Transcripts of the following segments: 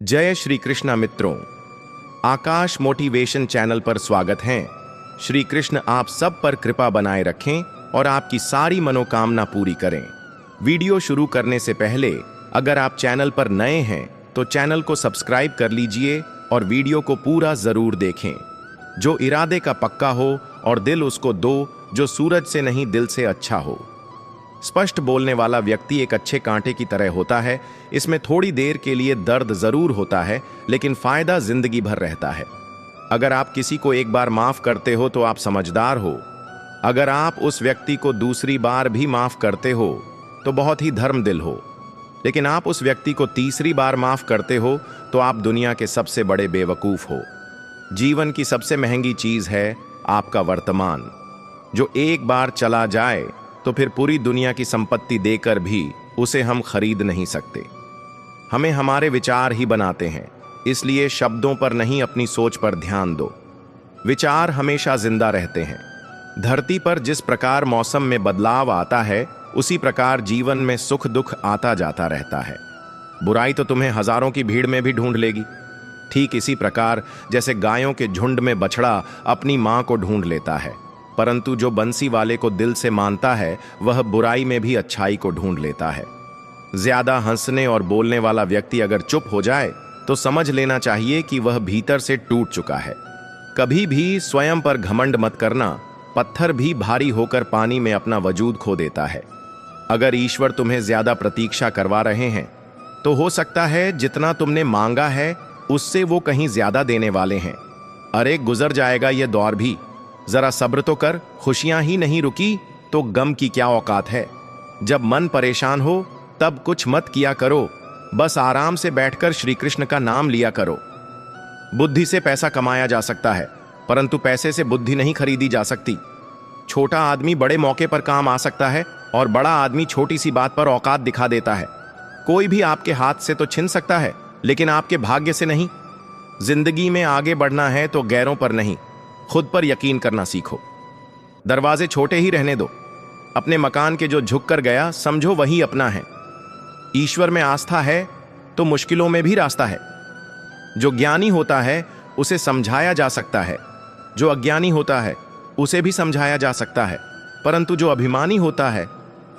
जय श्री कृष्णा मित्रों, आकाश motivation channel पर स्वागत है। श्री कृष्ण आप सब पर कृपा बनाए रखें और आपकी सारी मनोकामना पूरी करें। वीडियो शुरू करने से पहले अगर आप चैनल पर नए हैं तो चैनल को सब्सक्राइब कर लीजिए और वीडियो को पूरा जरूर देखें। जो इरादे का पक्का हो और दिल उसको दो, जो सूरज से नहीं दिल से अच्छा हो। स्पष्ट बोलने वाला व्यक्ति एक अच्छे कांटे की तरह होता है। इसमें थोड़ी देर के लिए दर्द जरूर होता है, लेकिन फायदा जिंदगी भर रहता है। अगर आप किसी को एक बार माफ करते हो तो आप समझदार हो। अगर आप उस व्यक्ति को दूसरी बार भी माफ करते हो तो बहुत ही धर्मदिल हो। लेकिन आप उस व्यक्ति को तीसरी बार माफ करते हो तो आप दुनिया के सबसे बड़े बेवकूफ हो। जीवन की सबसे महंगी चीज है आपका वर्तमान, जो एक बार चला जाए तो फिर पूरी दुनिया की संपत्ति देकर भी उसे हम खरीद नहीं सकते। हमें हमारे विचार ही बनाते हैं, इसलिए शब्दों पर नहीं अपनी सोच पर ध्यान दो। विचार हमेशा जिंदा रहते हैं। धरती पर जिस प्रकार मौसम में बदलाव आता है, उसी प्रकार जीवन में सुख दुख आता जाता रहता है। बुराई तो तुम्हें हजारों की भीड़ में भी ढूंढ लेगी। ठीक इसी प्रकार जैसे गायों के झुंड में बछड़ा अपनी मां को ढूंढ लेता है, परंतु जो बंसी वाले को दिल से मानता है वह बुराई में भी अच्छाई को ढूंढ लेता है। ज्यादा हंसने और बोलने वाला व्यक्ति अगर चुप हो जाए तो समझ लेना चाहिए कि वह भीतर से टूट चुका है। कभी भी स्वयं पर घमंड मत करना। पत्थर भी भारी होकर पानी में अपना वजूद खो देता है। अगर ईश्वर तुम्हें ज्यादा प्रतीक्षा करवा रहे हैं तो हो सकता है जितना तुमने मांगा है उससे वो कहीं ज्यादा देने वाले हैं। अरे गुजर जाएगा ये दौर भी, जरा सब्र तो कर। खुशियां ही नहीं रुकी तो गम की क्या औकात है। जब मन परेशान हो तब कुछ मत किया करो, बस आराम से बैठकर श्री कृष्ण का नाम लिया करो। बुद्धि से पैसा कमाया जा सकता है, परंतु पैसे से बुद्धि नहीं खरीदी जा सकती। छोटा आदमी बड़े मौके पर काम आ सकता है और बड़ा आदमी छोटी सी बात पर औकात दिखा देता है। कोई भी आपके हाथ से तो छिन सकता है, लेकिन आपके भाग्य से नहीं। जिंदगी में आगे बढ़ना है तो गैरों पर नहीं, खुद पर यकीन करना सीखो। दरवाजे छोटे ही रहने दो। अपने मकान के जो झुक कर गया समझो वही अपना है। ईश्वर में आस्था है तो मुश्किलों में भी रास्ता है। जो ज्ञानी होता है उसे समझाया जा सकता है, जो अज्ञानी होता है उसे भी समझाया जा सकता है, परंतु जो अभिमानी होता है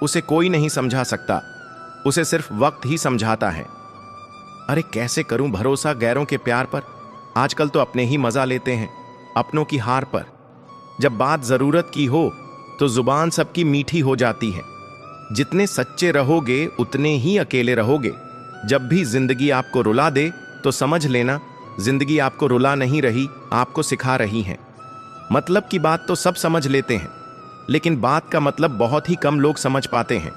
उसे कोई नहीं समझा सकता, उसे सिर्फ वक्त ही समझाता है। अरे कैसे करूं भरोसा गैरों के प्यार पर। आजकल तो अपने ही मजा लेते हैं अपनों की हार पर। जब बात जरूरत की हो तो जुबान सबकी मीठी हो जाती है। जितने सच्चे रहोगे उतने ही अकेले रहोगे। जब भी जिंदगी आपको रुला दे तो समझ लेना जिंदगी आपको रुला नहीं रही, आपको सिखा रही है। मतलब की बात तो सब समझ लेते हैं, लेकिन बात का मतलब बहुत ही कम लोग समझ पाते हैं।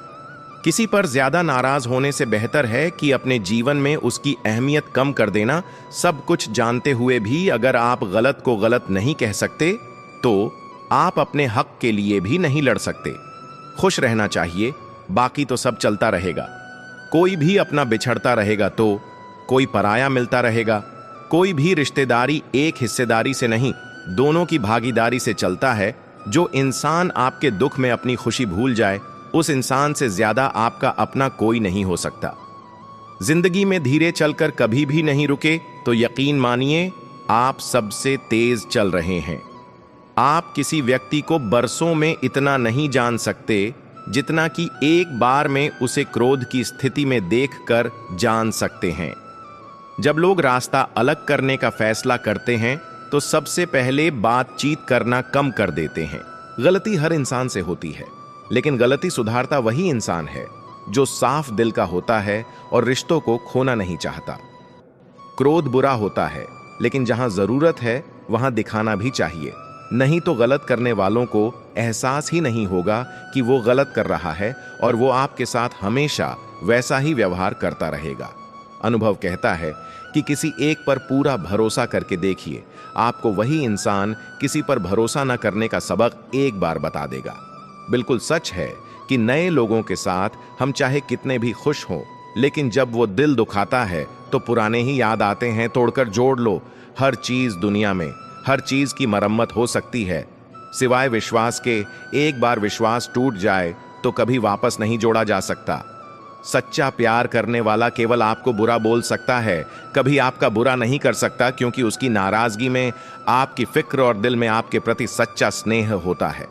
किसी पर ज्यादा नाराज होने से बेहतर है कि अपने जीवन में उसकी अहमियत कम कर देना। सब कुछ जानते हुए भी अगर आप गलत को गलत नहीं कह सकते तो आप अपने हक के लिए भी नहीं लड़ सकते। खुश रहना चाहिए, बाकी तो सब चलता रहेगा। कोई भी अपना बिछड़ता रहेगा तो कोई पराया मिलता रहेगा। कोई भी रिश्तेदारी एक हिस्सेदारी से नहीं, दोनों की भागीदारी से चलता है। जो इंसान आपके दुख में अपनी खुशी भूल जाए, उस इंसान से ज्यादा आपका अपना कोई नहीं हो सकता। जिंदगी में धीरे चलकर कभी भी नहीं रुके तो यकीन मानिए आप सबसे तेज चल रहे हैं। आप किसी व्यक्ति को बरसों में इतना नहीं जान सकते जितना कि एक बार में उसे क्रोध की स्थिति में देखकर जान सकते हैं। जब लोग रास्ता अलग करने का फैसला करते हैं तो सबसे पहले बातचीत करना कम कर देते हैं। गलती हर इंसान से होती है, लेकिन गलती सुधारता वही इंसान है जो साफ दिल का होता है और रिश्तों को खोना नहीं चाहता। क्रोध बुरा होता है, लेकिन जहां जरूरत है वहां दिखाना भी चाहिए, नहीं तो गलत करने वालों को एहसास ही नहीं होगा कि वो गलत कर रहा है और वो आपके साथ हमेशा वैसा ही व्यवहार करता रहेगा। अनुभव कहता है कि किसी एक पर पूरा भरोसा करके देखिए, आपको वही इंसान किसी पर भरोसा न करने का सबक एक बार बता देगा। बिल्कुल सच है कि नए लोगों के साथ हम चाहे कितने भी खुश हों, लेकिन जब वो दिल दुखाता है तो पुराने ही याद आते हैं। तोड़कर जोड़ लो। हर चीज दुनिया में, हर चीज की मरम्मत हो सकती है, सिवाय विश्वास के। एक बार विश्वास टूट जाए तो कभी वापस नहीं जोड़ा जा सकता। सच्चा प्यार करने वाला केवल आपको बुरा बोल सकता है, कभी आपका बुरा नहीं कर सकता, क्योंकि उसकी नाराजगी में आपकी फिक्र और दिल में आपके प्रति सच्चा स्नेह होता है।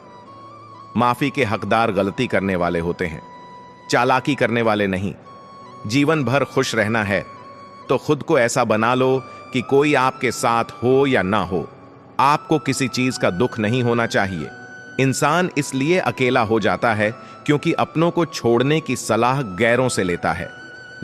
माफी के हकदार गलती करने वाले होते हैं, चालाकी करने वाले नहीं। जीवन भर खुश रहना है तो खुद को ऐसा बना लो कि कोई आपके साथ हो या ना हो, आपको किसी चीज का दुख नहीं होना चाहिए। इंसान इसलिए अकेला हो जाता है क्योंकि अपनों को छोड़ने की सलाह गैरों से लेता है।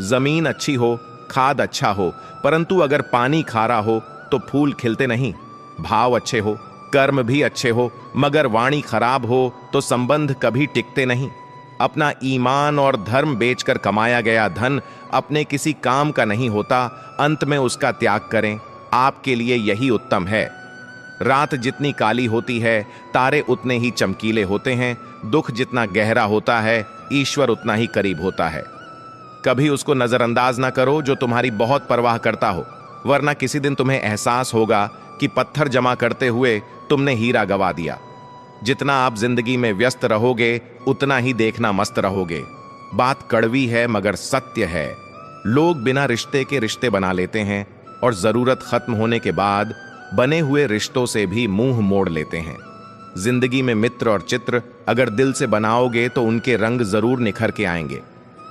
जमीन अच्छी हो, खाद अच्छा हो, परंतु अगर पानी खारा हो तो फूल खिलते नहीं। भाव अच्छे हो, कर्म भी अच्छे हो, मगर वाणी खराब हो तो संबंध कभी टिकते नहीं। अपना ईमान और धर्म बेचकर कमाया गया धन अपने किसी काम का नहीं होता, अंत में उसका त्याग करें, आपके लिए यही उत्तम है। रात जितनी काली होती है, तारे उतने ही चमकीले होते हैं। दुख जितना गहरा होता है, ईश्वर उतना ही करीब होता है। कभी उसको नजरअंदाज ना करो जो तुम्हारी बहुत परवाह करता हो, वरना किसी दिन तुम्हें एहसास होगा कि पत्थर जमा करते हुए तुमने हीरा गवा दिया। जितना आप जिंदगी में व्यस्त रहोगे, उतना ही देखना मस्त रहोगे। बात कड़वी है मगर सत्य है। लोग बिना रिश्ते के रिश्ते बना लेते हैं और जरूरत खत्म होने के बाद बने हुए रिश्तों से भी मुंह मोड़ लेते हैं। जिंदगी में मित्र और चित्र अगर दिल से बनाओगे तो उनके रंग जरूर निखर के आएंगे।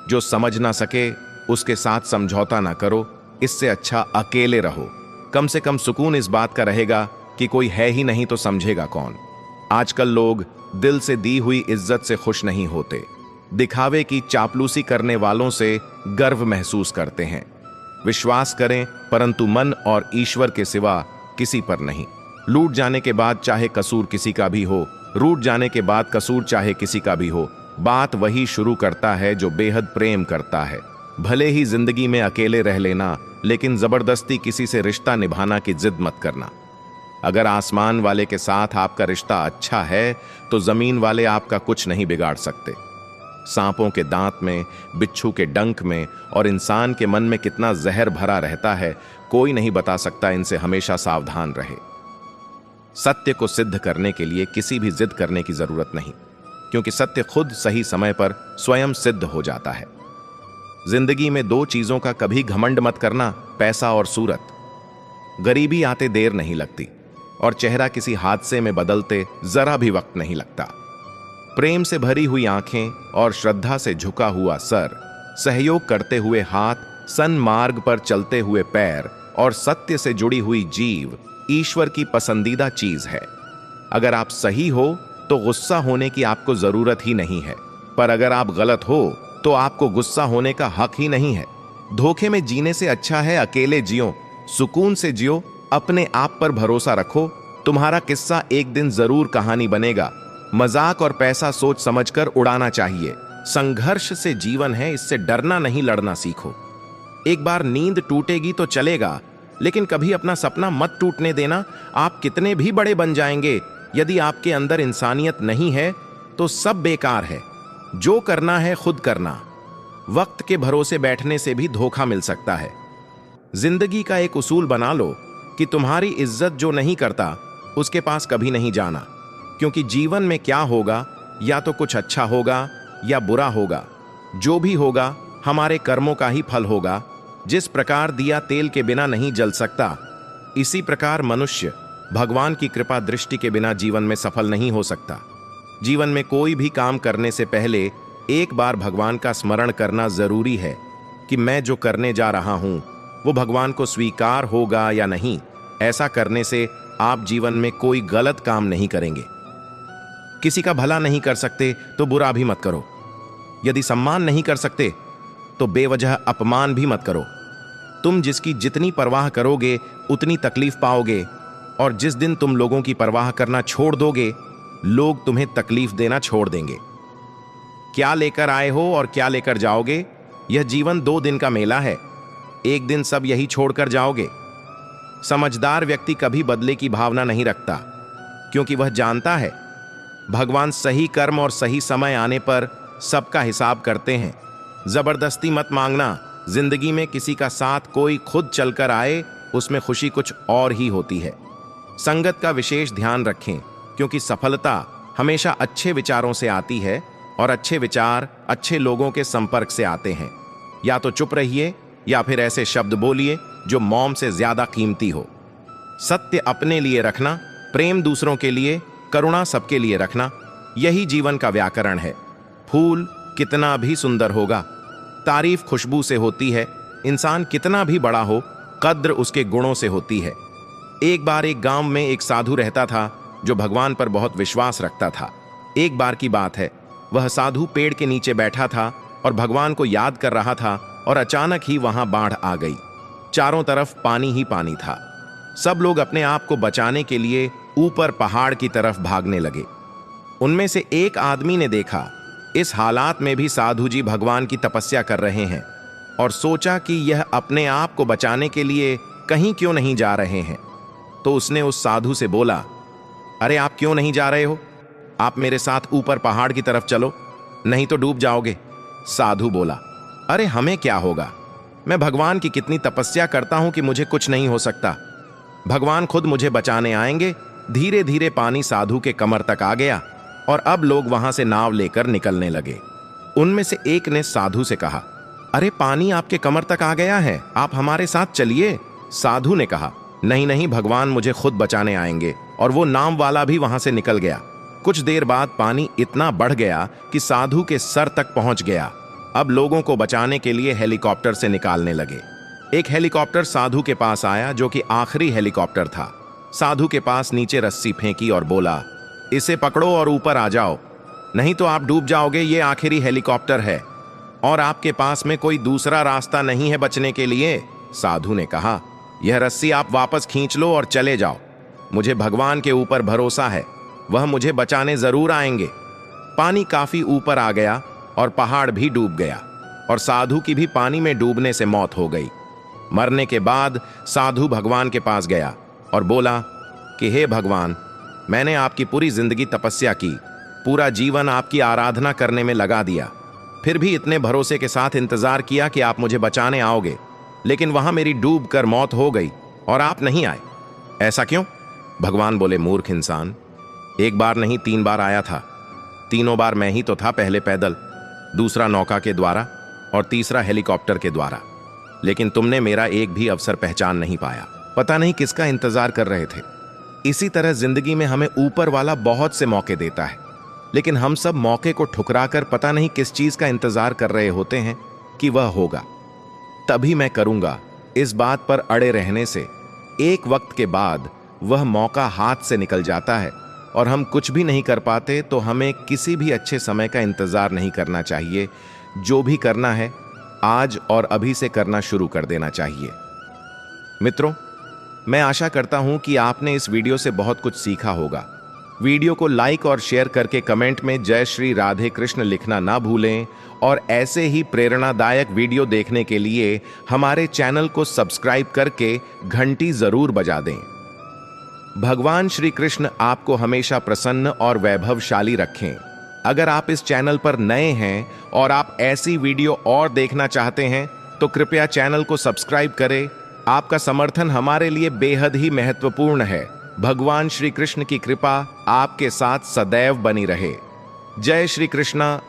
जो समझ ना सके उसके साथ समझौता ना करो, इससे अच्छा अकेले रहो। कम से कम सुकून इस बात का रहेगा कि कोई है ही नहीं तो समझेगा कौन। आजकल लोग दिल से दी हुई इज्जत से खुश नहीं होते, दिखावे की चापलूसी करने वालों से गर्व महसूस करते हैं। विश्वास करें परंतु मन और ईश्वर के सिवा किसी पर नहीं। लूट जाने के बाद चाहे कसूर किसी का भी हो, रूठ जाने के बाद कसूर चाहे किसी का भी हो, बात वही शुरू करता है जो बेहद प्रेम करता है। भले ही जिंदगी में अकेले रह लेना, लेकिन जबरदस्ती किसी से रिश्ता निभाना की जिद मत करना। अगर आसमान वाले के साथ आपका रिश्ता अच्छा है तो जमीन वाले आपका कुछ नहीं बिगाड़ सकते। सांपों के दांत में, बिच्छू के डंक में और इंसान के मन में कितना जहर भरा रहता है, कोई नहीं बता सकता। इनसे हमेशा सावधान रहे। सत्य को सिद्ध करने के लिए किसी भी जिद करने की जरूरत नहीं, क्योंकि सत्य खुद सही समय पर स्वयं सिद्ध हो जाता है। जिंदगी में दो चीजों का कभी घमंड मत करना, पैसा और सूरत। गरीबी आते देर नहीं लगती और चेहरा किसी हादसे में बदलते जरा भी वक्त नहीं लगता। प्रेम से भरी हुई आंखें और श्रद्धा से झुका हुआ सर, सहयोग करते हुए हाथ, सन्मार्ग पर चलते हुए पैर और सत्य से जुड़ी हुई जीव ईश्वर की पसंदीदा चीज है। अगर आप सही हो तो गुस्सा होने की आपको जरूरत ही नहीं है, पर अगर आप गलत हो तो आपको गुस्सा होने का हक ही नहीं है। धोखे में जीने से अच्छा है अकेले जियो, सुकून से जियो, अपने आप पर भरोसा रखो। तुम्हारा किस्सा एक दिन जरूर कहानी बनेगा। मजाक और पैसा सोच समझकर उड़ाना चाहिए। संघर्ष से जीवन है, इससे डरना नहीं, लड़ना सीखो। एक बार नींद टूटेगी तो चलेगा, लेकिन कभी अपना सपना मत टूटने देना। आप कितने भी बड़े बन जाएंगे, यदि आपके अंदर इंसानियत नहीं है तो सब बेकार है। जो करना है खुद करना। वक्त के भरोसे बैठने से भी धोखा मिल सकता है। जिंदगी का एक उसूल बना लो कि तुम्हारी इज्जत जो नहीं करता उसके पास कभी नहीं जाना, क्योंकि जीवन में क्या होगा, या तो कुछ अच्छा होगा या बुरा होगा। जो भी होगा हमारे कर्मों का ही फल होगा। जिस प्रकार दिया तेल के बिना नहीं जल सकता, इसी प्रकार मनुष्य भगवान की कृपा दृष्टि के बिना जीवन में सफल नहीं हो सकता। जीवन में कोई भी काम करने से पहले एक बार भगवान का स्मरण करना जरूरी है कि मैं जो करने जा रहा हूं वो भगवान को स्वीकार होगा या नहीं। ऐसा करने से आप जीवन में कोई गलत काम नहीं करेंगे। किसी का भला नहीं कर सकते तो बुरा भी मत करो। यदि सम्मान नहीं कर सकते तो बेवजह अपमान भी मत करो। तुम जिसकी जितनी परवाह करोगे उतनी तकलीफ पाओगे, और जिस दिन तुम लोगों की परवाह करना छोड़ दोगे, लोग तुम्हें तकलीफ देना छोड़ देंगे। क्या लेकर आए हो और क्या लेकर जाओगे, यह जीवन 2 दिन का मेला है। एक दिन सब यही छोड़कर जाओगे। समझदार व्यक्ति कभी बदले की भावना नहीं रखता, क्योंकि वह जानता है भगवान सही कर्म और सही समय आने पर सबका हिसाब करते हैं। जबरदस्ती मत मांगना। जिंदगी में किसी का साथ कोई खुद चलकर आए, उसमें खुशी कुछ और ही होती है। संगत का विशेष ध्यान रखें, क्योंकि सफलता हमेशा अच्छे विचारों से आती है और अच्छे विचार अच्छे लोगों के संपर्क से आते हैं। या तो चुप रहिए या फिर ऐसे शब्द बोलिए जो मौन से ज्यादा कीमती हो। सत्य अपने लिए रखना, प्रेम दूसरों के लिए, करुणा सबके लिए रखना, यही जीवन का व्याकरण है। फूल कितना भी सुंदर होगा, तारीफ खुशबू से होती है। इंसान कितना भी बड़ा हो, कद्र उसके गुणों से होती है। एक बार एक गांव में एक साधु रहता था जो भगवान पर बहुत विश्वास रखता था। एक बार की बात है, वह साधु पेड़ के नीचे बैठा था और भगवान को याद कर रहा था और अचानक ही वहां बाढ़ आ गई। चारों तरफ पानी ही पानी था। सब लोग अपने आप को बचाने के लिए ऊपर पहाड़ की तरफ भागने लगे। उनमें से एक आदमी ने देखा इस हालात में भी साधु जी भगवान की तपस्या कर रहे हैं और सोचा कि यह अपने आप को बचाने के लिए कहीं क्यों नहीं जा रहे हैं। तो उसने उस साधु से बोला, अरे आप क्यों नहीं जा रहे हो? आप मेरे साथ ऊपर पहाड़ की तरफ चलो, नहीं तो डूब जाओगे। साधु बोला, अरे हमें क्या होगा, मैं भगवान की कितनी तपस्या करता हूं कि मुझे कुछ नहीं हो सकता। भगवान खुद मुझे बचाने आएंगे। धीरे धीरे पानी साधु के कमर तक आ गया और अब लोग वहां से नाव लेकर निकलने लगे। उनमें से एक ने साधु से कहा, अरे पानी आपके कमर तक आ गया है, आप हमारे साथ चलिए। साधु ने कहा, नहीं नहीं, भगवान मुझे खुद बचाने आएंगे। और वो नाव वाला भी वहां से निकल गया। कुछ देर बाद पानी इतना बढ़ गया कि साधु के सर तक पहुंच गया। अब लोगों को बचाने के लिए हेलीकॉप्टर से निकालने लगे। एक हेलीकॉप्टर साधु के पास आया जो कि आखिरी हेलीकॉप्टर था। साधु के पास नीचे रस्सी फेंकी और बोला, इसे पकड़ो और ऊपर आ जाओ, नहीं तो आप डूब जाओगे। ये आखिरी हेलीकॉप्टर है और आपके पास में कोई दूसरा रास्ता नहीं है बचने के लिए। साधु ने कहा, यह रस्सी आप वापस खींच लो और चले जाओ। मुझे भगवान के ऊपर भरोसा है, वह मुझे बचाने जरूर आएंगे। पानी काफी ऊपर आ गया और पहाड़ भी डूब गया और साधु की भी पानी में डूबने से मौत हो गई। मरने के बाद साधु भगवान के पास गया और बोला कि हे भगवान, मैंने आपकी पूरी जिंदगी तपस्या की, पूरा जीवन आपकी आराधना करने में लगा दिया, फिर भी इतने भरोसे के साथ इंतजार किया कि आप मुझे बचाने आओगे, लेकिन वहां मेरी डूब कर मौत हो गई और आप नहीं आए। ऐसा क्यों? भगवान बोले, मूर्ख इंसान, एक बार नहीं 3 बार आया था। तीनों बार मैं ही तो था, पहले पैदल, दूसरा नौका के द्वारा और तीसरा हेलीकॉप्टर के द्वारा। लेकिन तुमने मेरा एक भी अवसर पहचान नहीं पाया। पता नहीं किसका इंतजार कर रहे थे। इसी तरह जिंदगी में हमें ऊपर वाला बहुत से मौके देता है, लेकिन हम सब मौके को ठुकराकर पता नहीं किस चीज का इंतजार कर रहे होते हैं कि वह होगा, तभी मैं करूंगा। इस बात पर अड़े रहने से एक वक्त के बाद वह मौका हाथ से निकल जाता है और हम कुछ भी नहीं कर पाते। तो हमें किसी भी अच्छे समय का इंतजार नहीं करना चाहिए। जो भी करना है आज और अभी से करना शुरू कर देना चाहिए। मित्रों, मैं आशा करता हूं कि आपने इस वीडियो से बहुत कुछ सीखा होगा। वीडियो को लाइक और शेयर करके कमेंट में जय श्री राधे कृष्ण लिखना ना भूलें और ऐसे ही प्रेरणादायक वीडियो देखने के लिए हमारे चैनल को सब्सक्राइब करके घंटी जरूर बजा दें। भगवान श्री कृष्ण आपको हमेशा प्रसन्न और वैभवशाली रखें। अगर आप इस चैनल पर नए हैं और आप ऐसी वीडियो और देखना चाहते हैं तो कृपया चैनल को सब्सक्राइब करें। आपका समर्थन हमारे लिए बेहद ही महत्वपूर्ण है। भगवान श्री कृष्ण की कृपा आपके साथ सदैव बनी रहे। जय श्री कृष्णा।